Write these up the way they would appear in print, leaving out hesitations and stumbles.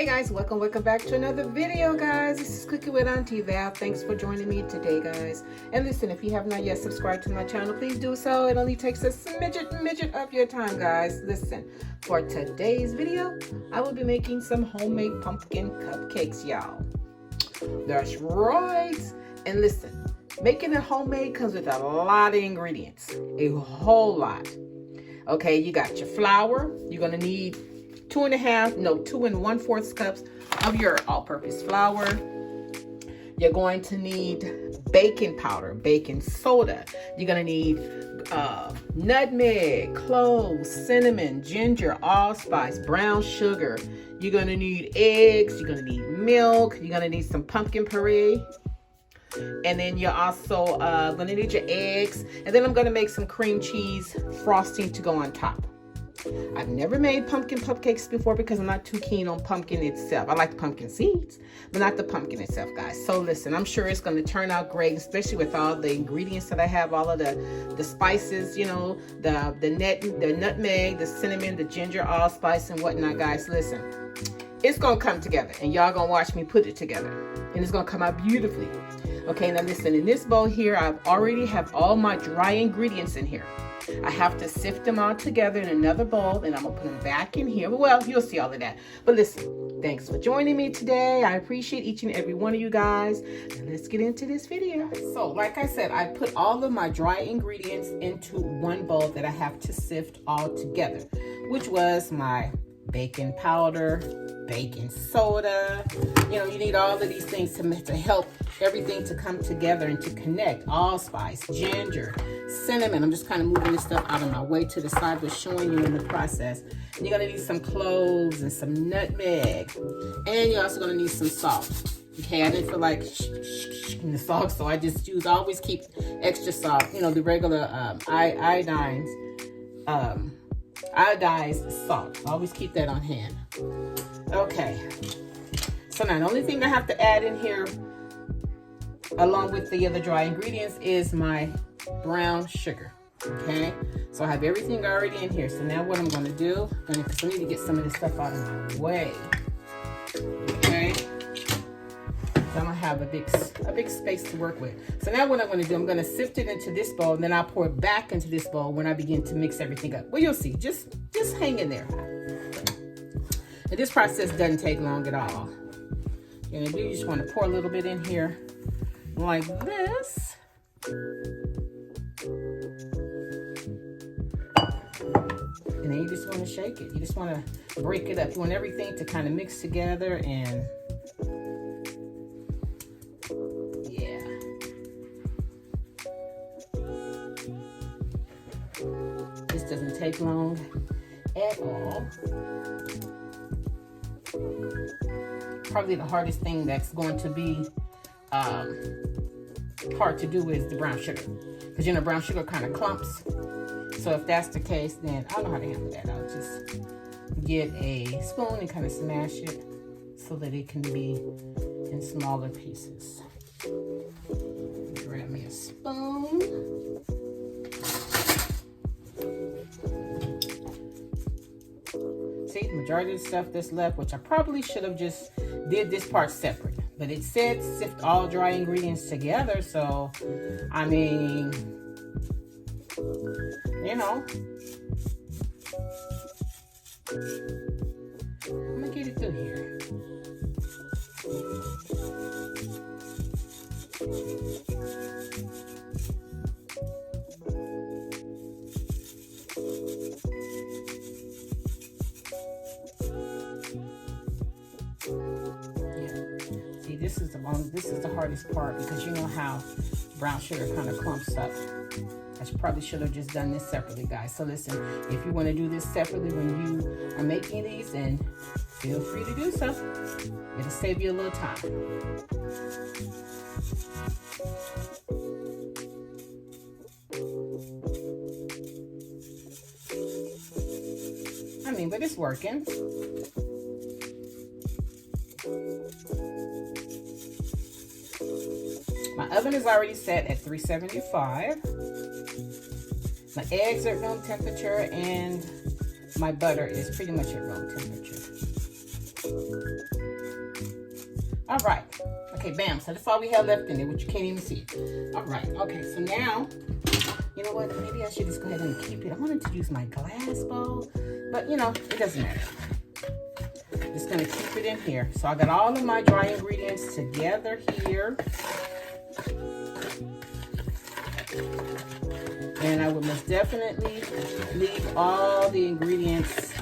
guys, welcome back to another video, guys. This is Cookie with Auntie Val. Thanks for joining me today, guys. And listen, if you have not yet subscribed to my channel, please do so. It only takes a smidget of your time, guys. Listen, for today's video, I will be making some homemade pumpkin cupcakes, y'all. That's right. And listen, making it homemade comes with a lot of ingredients, a whole lot. Okay, you got your flour. You're gonna need 2 1/4 cups of your all-purpose flour. You're going to need baking powder, baking soda. You're gonna need nutmeg, cloves, cinnamon, ginger, allspice, brown sugar. You're gonna need eggs. You're gonna need milk. You're gonna need some pumpkin puree. And then you're also gonna need your eggs. And then I'm gonna make some cream cheese frosting to go on top. I've never made pumpkin cupcakes before because I'm not too keen on pumpkin itself. I like the pumpkin seeds, but not the pumpkin itself, guys. So listen, I'm sure it's going to turn out great, especially with all the ingredients that I have, all of the spices, you know, the nutmeg, the cinnamon, the ginger, allspice, and whatnot, guys. Listen, it's going to come together, and y'all going to watch me put it together, and it's going to come out beautifully. Okay, now listen, in this bowl here, I already have all my dry ingredients in here. I have to sift them all together in another bowl, and I'm gonna put them back in here. Well, you'll see all of that. But listen, thanks for joining me today. I appreciate each and every one of you guys. And let's get into this video. So, like I said, I put all of my dry ingredients into one bowl that I have to sift all together, which was my baking powder, baking soda. You know, you need all of these things to help everything to come together and to connect. Allspice, ginger, cinnamon. I'm just kind of moving this stuff out of my way to the side, but showing you in the process. And you're gonna need some cloves and some nutmeg, and you're also gonna need some salt. Okay, I didn't feel like in the salt, so I just I always keep extra salt. You know, the regular iodized salt. I always keep that on hand. Okay. So now the only thing I have to add in here, along with the other dry ingredients, is my brown sugar. Okay, so I have everything already in here. So now what I'm going to do, because I need to get some of this stuff out of my way. Okay, so I'm going to have a big space to work with. So now what I'm going to do, I'm going to sift it into this bowl, and then I'll pour it back into this bowl when I begin to mix everything up. Well, you'll see. Just hang in there. And this process doesn't take long at all. And you just want to pour a little bit in here like this. And then you just want to shake it. You just want to break it up. You want everything to kind of mix together, and yeah. This doesn't take long at all. Probably the hardest thing that's going to be hard to do is the brown sugar, because you know brown sugar kind of clumps. So if that's the case, then I don't know how to handle that. I'll just get a spoon and kind of smash it so that it can be in smaller pieces. Grab me a spoon. See, the majority of the stuff that's left, which I probably should have just did this part separate, but it said sift all dry ingredients together, so I mean, you know, I'm gonna get it through here. This is the hardest part, because you know how brown sugar kind of clumps up. I probably should have just done this separately, guys. So listen, if you want to do this separately when you are making these, then feel free to do so. It'll save you a little time. I mean, but it's working. My oven is already set at 375. My eggs are at room temperature, and my butter is pretty much at room temperature. All right. Okay, bam. So that's all we have left in there, which you can't even see. All right. Okay, so now, you know what? Maybe I should just go ahead and keep it. I wanted to use my glass bowl, but you know, it doesn't matter. Just gonna keep it in here. So I got all of my dry ingredients together here. And I would most definitely leave all the ingredients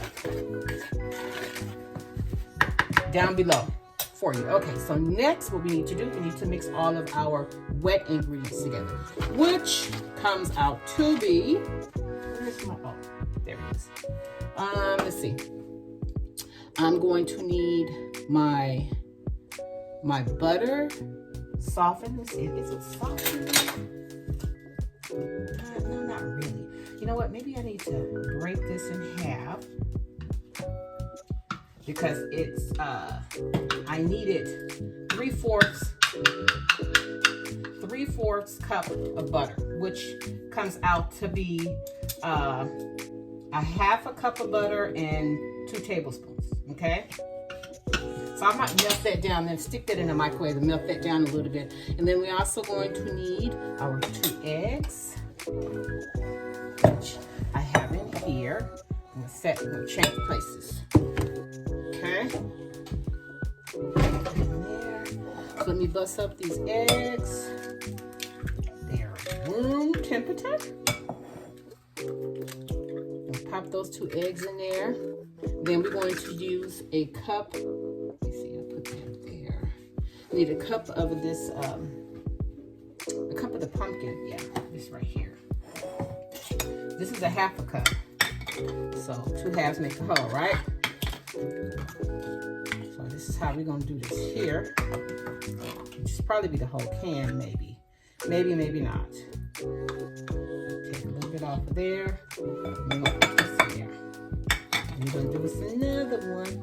down below for you. Okay, so next what we need to do, we need to mix all of our wet ingredients together, which comes out to be, where's my, oh, there it is. Let's see. I'm going to need my butter softened. Let's see, is it softened? No, not really. You know what? Maybe I need to break this in half because it's I needed 3/4 cup of butter, which comes out to be a 1/2 cup of butter and 2 tablespoons. Okay. So I might melt that down, then stick that in the microwave and melt that down a little bit. And then we're also going to need our 2 eggs, which I have in here. I'm gonna change places. Okay. There. So let me bust up these eggs. They're room temperature. And pop those 2 eggs in there. Then we're going to use a cup. Let me see, I'll put that there. I need a cup of this, a cup of the pumpkin. Yeah, this right here. This is a 1/2 cup. So 2 halves make a whole, right? So this is how we're gonna do this here. Which is probably be the whole can, maybe. Maybe not. Take a little bit off of there. And we're gonna put this in there. And we're gonna do this another one.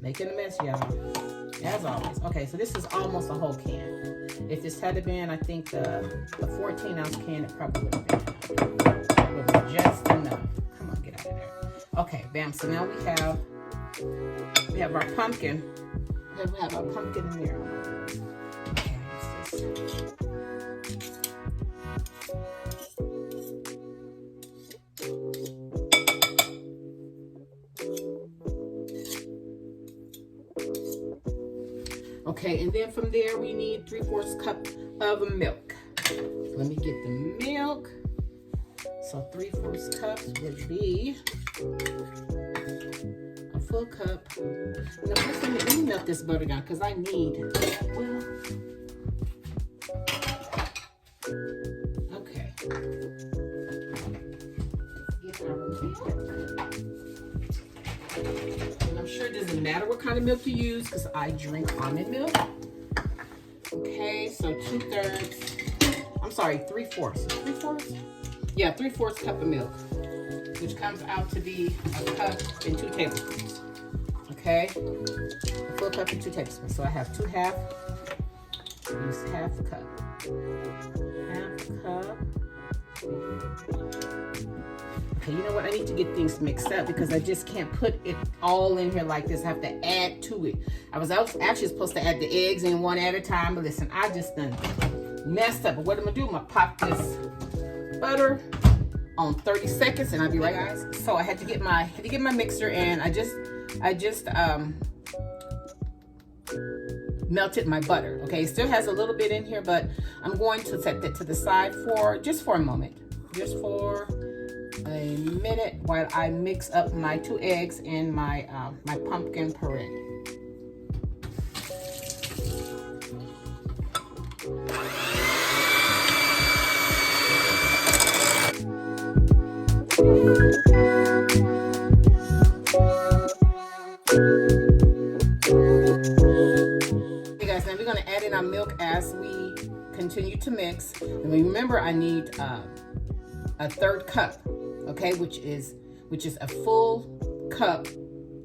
Making a mess, y'all, as always. Okay, so this is almost a whole can. If this had been, I think the 14-ounce can, it probably would have been would be just enough. Come on, get out of there. Okay, bam. So now we have our pumpkin. We have our pumpkin in there. Okay, use this. Okay, and then from there we need 3/4 cup of milk. So let me get the milk. So 3/4 cups would be a full cup. Now let me melt this butter down because I need, well, okay. Get our milk. And I'm sure it doesn't matter what kind of milk you use because I drink almond milk. Okay, so 3/4. 3/4? Yeah, 3/4 cup of milk, which comes out to be a cup and 2 tablespoons. Okay, a full cup and 2 tablespoons. So I have 2 half. Use 1/2 cup. 1/2 cup. Okay, you know what? I need to get things mixed up because I just can't put it all in here like this. I have to add to it. I was actually supposed to add the eggs in one at a time, but listen, I just done messed up. But what I'm gonna do, I'm gonna pop this butter on 30 seconds and I'll be right, guys. So I had to get my mixer and I just melted my butter. Okay, it still has a little bit in here, but I'm going to set that to the side for a moment. Just for a minute while I mix up my 2 eggs and my my pumpkin puree. Okay guys, now we're going to add in our milk as we continue to mix. And remember, I need a 1/3 cup, okay, which is a full cup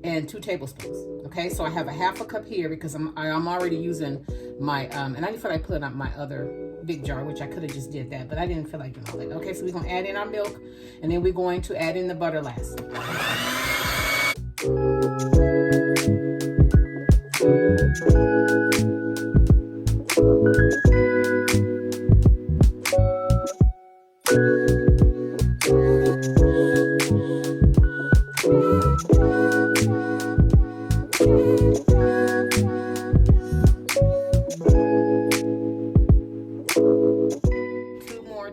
and 2 tablespoons. Okay, so I have a 1/2 cup here because I'm already using my and I thought I put up my other big jar, which I could have just did that, but I didn't feel like doing all that. Okay, so we're gonna add in our milk, and then we're going to add in the butter last.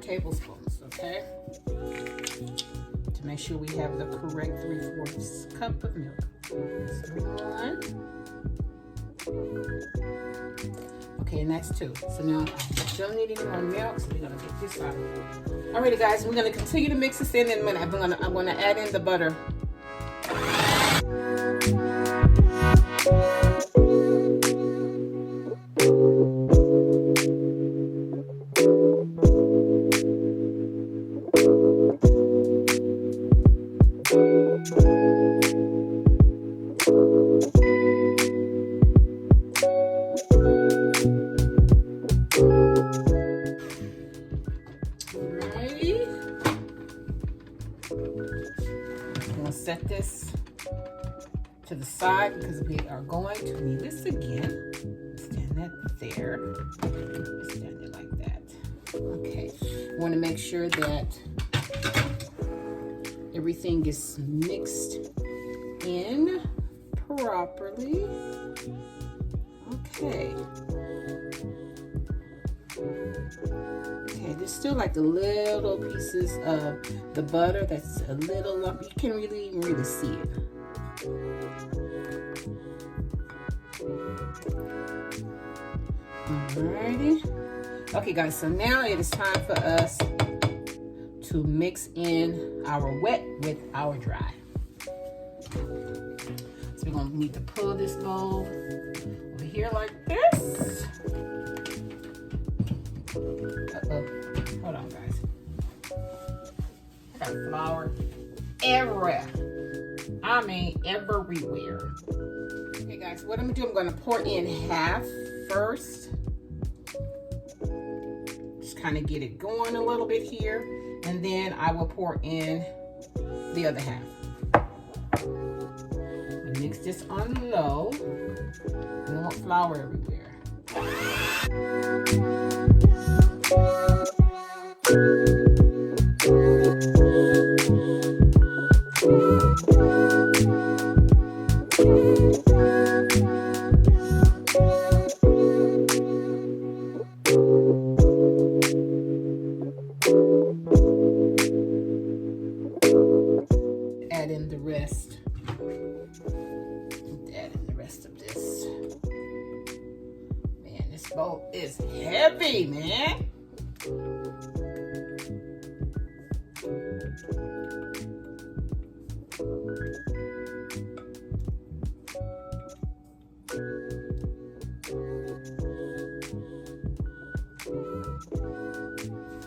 Tablespoons, okay, to make sure we have the correct 3/4 cup of milk. One. Okay, and that's 2. So now I don't need any more milk, so we're gonna get this out. Alrighty, guys, we're gonna continue to mix this in, and I'm gonna add in the butter. Set this to the side because we are going to need this again. Stand that there. Stand it like that. Okay. I want to make sure that everything is mixed in properly. Okay. Okay, there's still like the little pieces of the butter that's a little lumpy. You can really see it. Alrighty. Okay, guys, so now it is time for us to mix in our wet with our dry. So we're gonna need to pull this bowl over here like this. Hold on, guys. I got flour everywhere. I mean, everywhere. Okay, guys, what I'm gonna do, I'm gonna pour in half first. Just kind of get it going a little bit here. And then I will pour in the other half. Mix this on low. We don't want flour everywhere. Add in the rest. Add in the rest of this. Man, this bowl is heavy, man.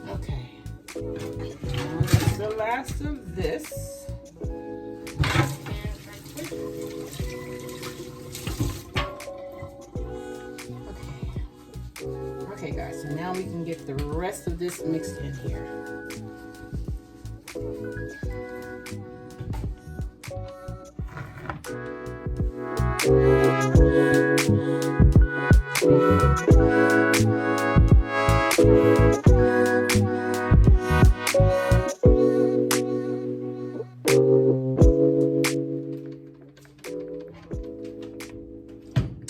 Okay. Now that's the last of this. Okay, guys, so now we can get the rest of this mixed in here.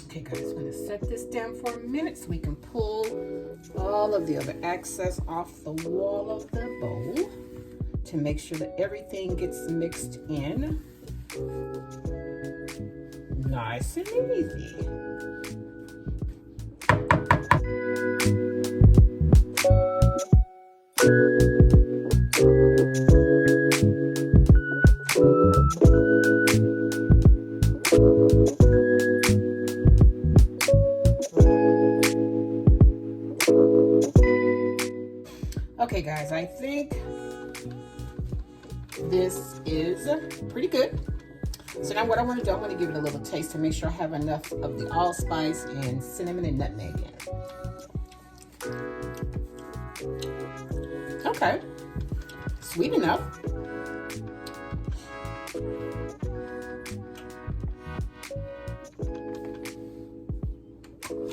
Okay, guys, I'm going to set this down for a minute so we can pull all of the other excess off the wall of the bowl to make sure that everything gets mixed in. Nice and easy. Okay, guys, I think this is pretty good. So now what I want to do, I want to give it a little taste to make sure I have enough of the allspice and cinnamon and nutmeg in it. Okay, sweet enough.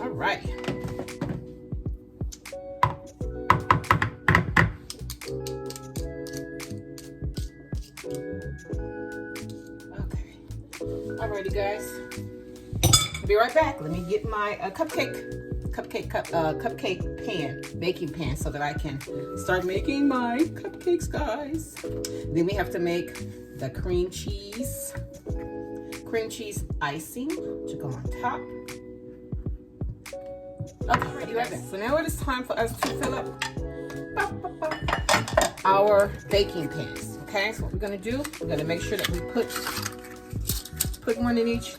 All right. Okay. Alrighty, guys. I'll be right back. Let me get my cupcake pan, baking pan, so that I can start making my cupcakes, guys. Then we have to make the cream cheese icing to go on top. Okay, ready, right back. So now it is time for us to fill up our baking pans. Okay, so what we're gonna do, we're gonna make sure that we put one in each hole.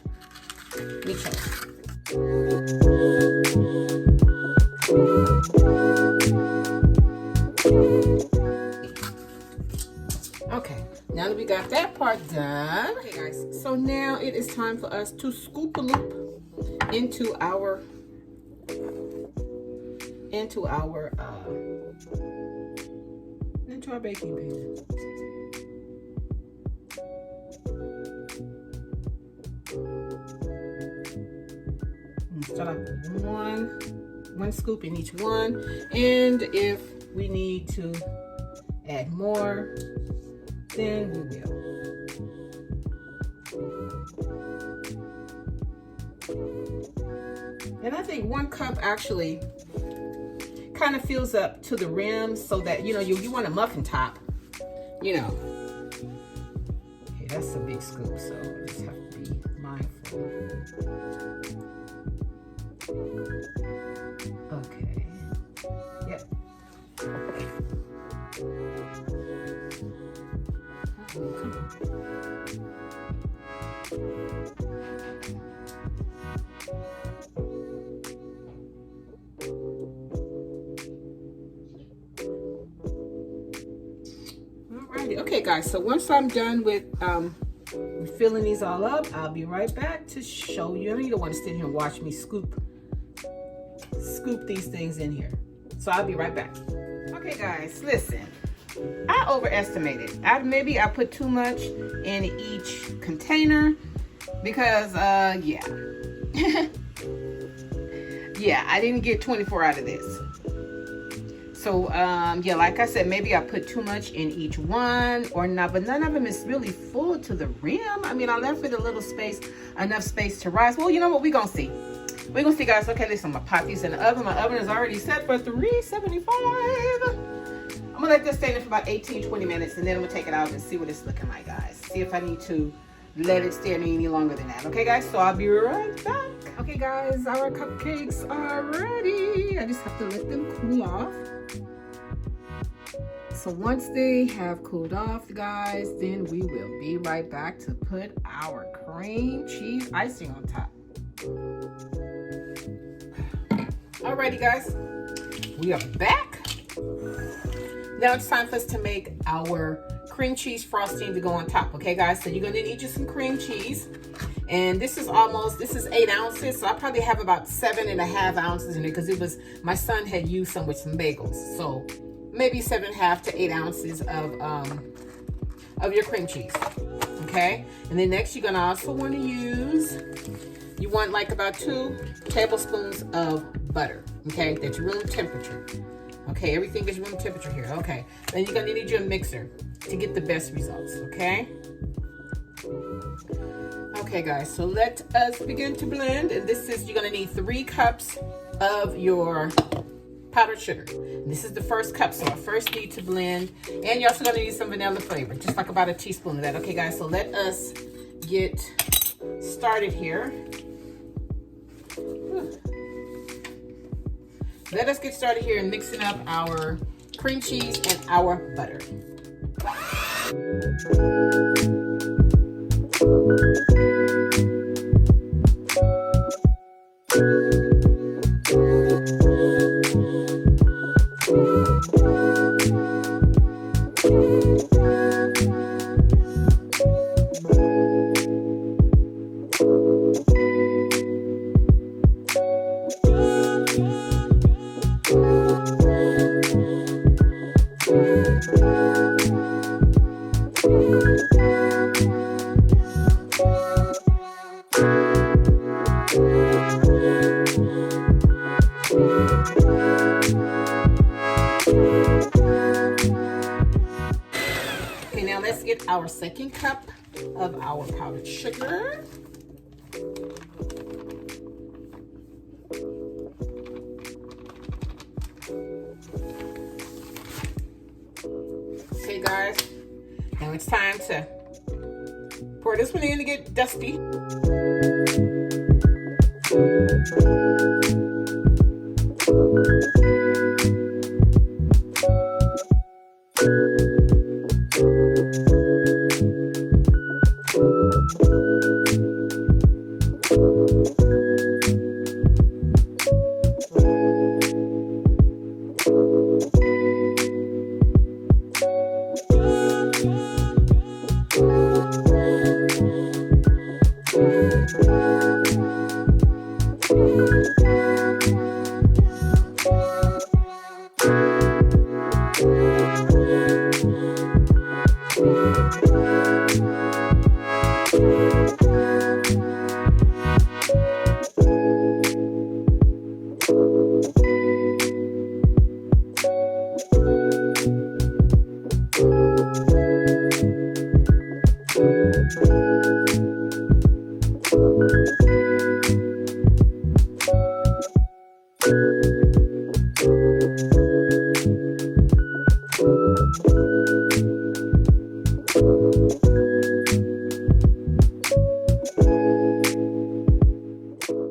Okay, now that we got that part done, okay guys, so now it is time for us to scoop a loop into our baking pan. Start off with one scoop in each one, and if we need to add more, then we will. And I think 1 cup actually kind of fills up to the rim, so that you want a muffin top, Okay, that's a big scoop, so I just have to be mindful. Okay. Yep. Alrighty. Okay, guys. So once I'm done with filling these all up, I'll be right back to show you. You don't want to sit here and watch me scoop these things in here. So I'll be right back. Okay guys, listen, I overestimated. Maybe I put too much in each container because yeah. Yeah, I didn't get 24 out of this. So yeah, like I said, maybe I put too much in each one or not, but none of them is really full to the rim. I mean, I left it a little space, enough space to rise. Well, you know what, we're gonna see. We're gonna see, guys. Okay, listen, I'm gonna pop these in the oven. My oven is already set for 375. I'm gonna let this stay there for about 18-20 minutes, and then I'm gonna take it out and see what it's looking like, guys. See if I need to let it stay any longer than that. Okay, guys, so I'll be right back. Okay, guys, our cupcakes are ready. I just have to let them cool off. So once they have cooled off, guys, then we will be right back to put our cream cheese icing on top. Alrighty, guys, we are back. Now it's time for us to make our cream cheese frosting to go on top. Okay, guys, so you're gonna need you some cream cheese, and this is 8 ounces, so I probably have about 7.5 ounces in it, because my son had used some with some bagels, so maybe 7.5 to 8 ounces of your cream cheese. Okay, and then next you're gonna also want to use, you want like about 2 tablespoons of butter. Okay, that's room temperature. Okay, everything is room temperature here. Okay, then you're gonna need your mixer to get the best results. Okay. Okay, guys, so let us begin to blend. And you're gonna need 3 cups of your powdered sugar. This is the first cup, so I first need to blend. And you're also gonna need some vanilla flavor, just like about a teaspoon of that. Okay, guys, so let us get started here. Let us get started here in mixing up our cream cheese and our butter. our second cup of our powdered sugar. Okay, guys, now it's time to pour this one in to get dusty.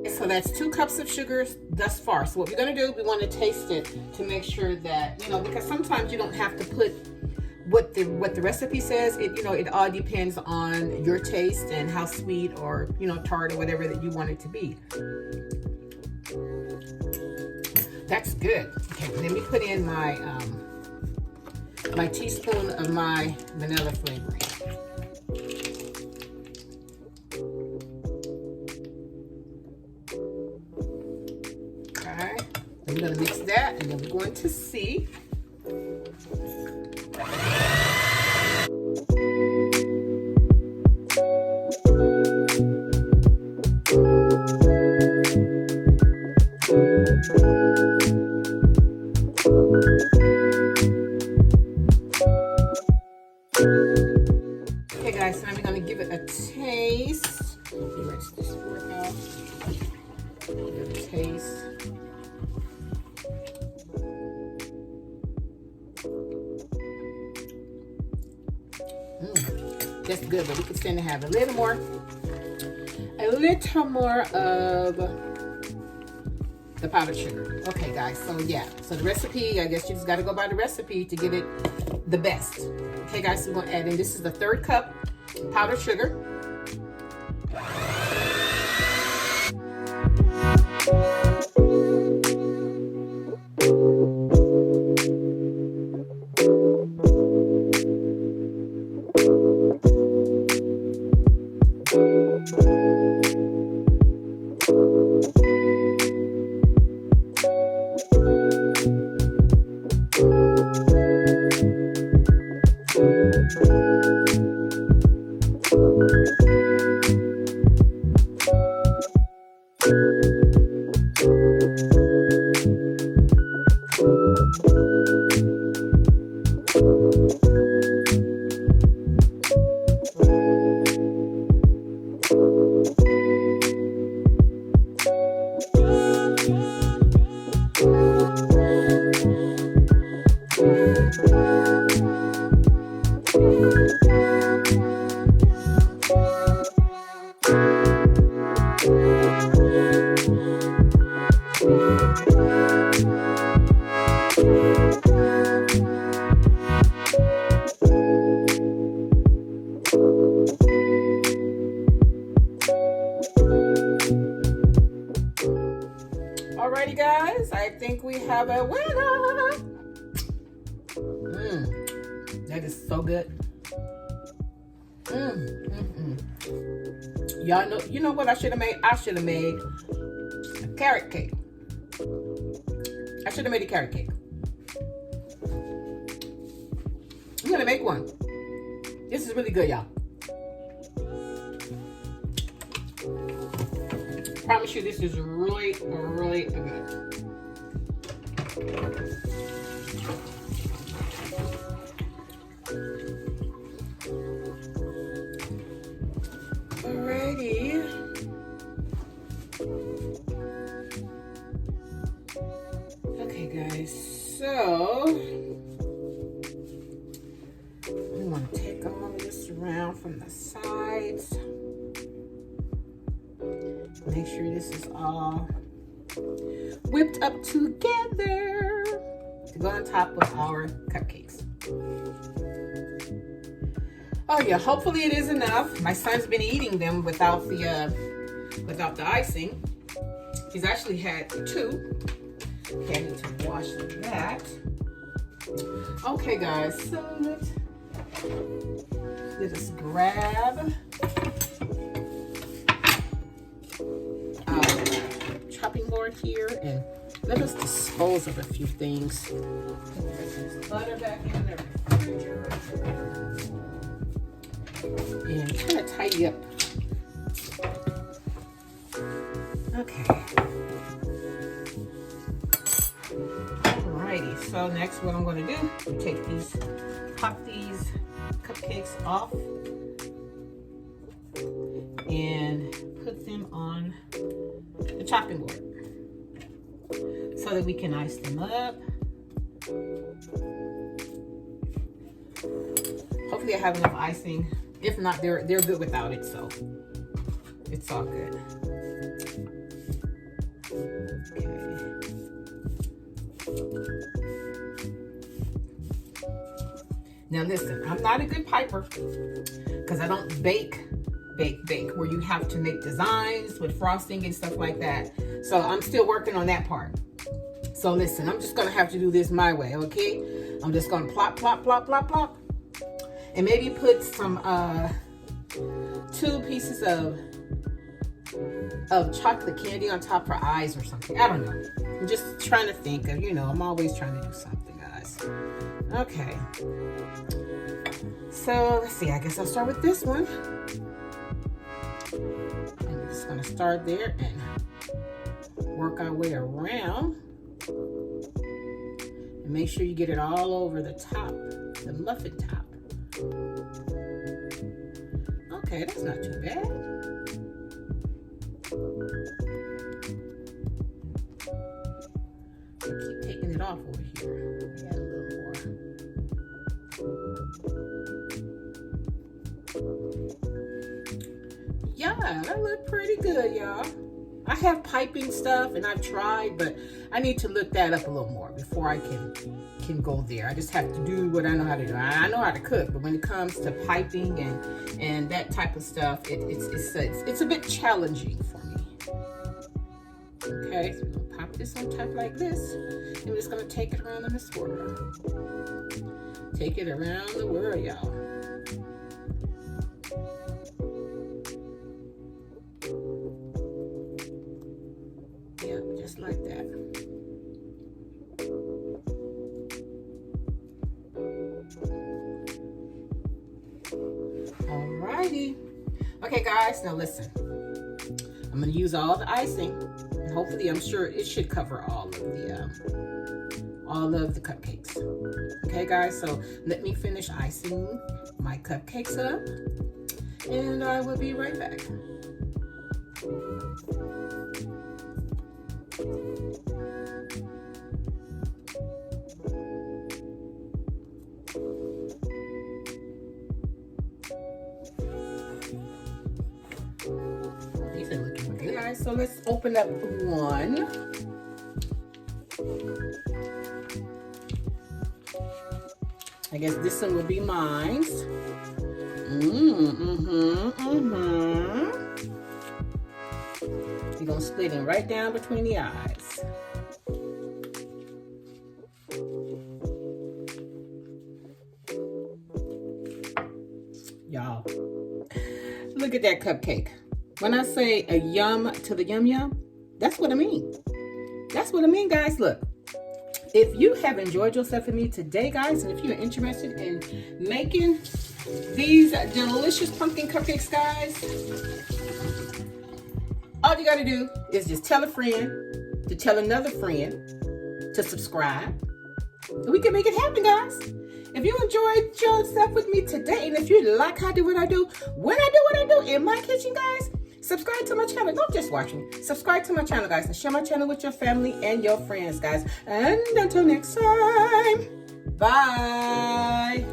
So that's 2 cups of sugar thus far. So what we're gonna do, we wanna taste it to make sure that, you know, because sometimes you don't have to put what the recipe says. It, you know, it all depends on your taste and how sweet or, you know, tart or whatever that you want it to be. That's good. Okay, and then we put in my my teaspoon of my vanilla flavoring. Okay, I'm gonna mix that, and then we're going to see. Okay guys, so now we're gonna give it a taste. Let me rinse this fork out. Give it a taste. That's good, but we can stand to have a little more of the powdered sugar. Okay guys, so yeah, so the recipe, I guess you just gotta go by the recipe to get it the best. Okay guys, so we're gonna add in, this is the 3rd cup powdered sugar. Alrighty guys, I think we have a winner. That is so good. Y'all know, you know what I should have made? I should have made a carrot cake. I should have made a carrot cake. I'm gonna make one. This is really good, y'all. Promise you, this is really, really good. So we want to take all of this around from the sides. Make sure this is all whipped up together to go on top of our cupcakes. Oh yeah, hopefully it is enough. My son's been eating them without the icing. He's actually had 2. Okay, I need to wash that. Okay guys, so let us grab our chopping board here and let us dispose of a few things. Butter back in the refrigerator and kind of tidy up. Okay. Alrighty, so next what I'm going to do, take these, pop these cupcakes off and put them on the chopping board so that we can ice them up. Hopefully I have enough icing. If not, they're good without it, so it's all good. Okay. Now listen, I'm not a good piper because I don't bake where you have to make designs with frosting and stuff like that. So I'm still working on that part. So listen, I'm just gonna have to do this my way, okay? I'm just gonna plop, plop, plop, plop, plop. And maybe put some 2 pieces of chocolate candy on top for eyes or something. I don't know. I'm just trying to think of, you know, I'm always trying to do something, guys. Okay. So let's see, I guess I'll start with this one. And we're just gonna start there and work our way around. And make sure you get it all over the top, the muffin top. Okay, that's not too bad. I'll keep taking it off over here. Add a little more. Yeah, that looked pretty good, y'all. I have piping stuff and I've tried, but I need to look that up a little more before I can go there. I just have to do what I know how to do. I know how to cook, but when it comes to piping and that type of stuff, it's a bit challenging for me. Okay, so we're gonna pop this on top like this, and we're just gonna take it around in the swirl. Take it around the world, y'all. Yep, just like that. Alrighty. Okay, guys, now listen. I'm gonna use all the icing. And hopefully, I'm sure it should cover all of the cupcakes. Okay, guys, so let me finish icing my cupcakes up, and I will be right back. These are looking good, guys. So let's open up one. I guess this one will be mine. You're gonna split it right down between the eyes. Y'all, look at that cupcake. When I say a yum to the yum yum, that's what I mean. That's what I mean, guys. Look. If you have enjoyed yourself with me today, guys, and if you're interested in making these delicious pumpkin cupcakes, guys, all you got to do is just tell a friend to tell another friend to subscribe. And we can make it happen, guys. If you enjoyed yourself with me today, and if you like how I do what I do, when I do what I do in my kitchen, guys, Subscribe to my channel. Don't just watch me. Subscribe to my channel, guys, and share my channel with your family and your friends, guys. And until next time, bye.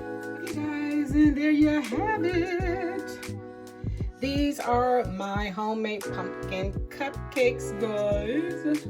Okay, guys, and there you have it. These are my homemade pumpkin cupcakes, guys.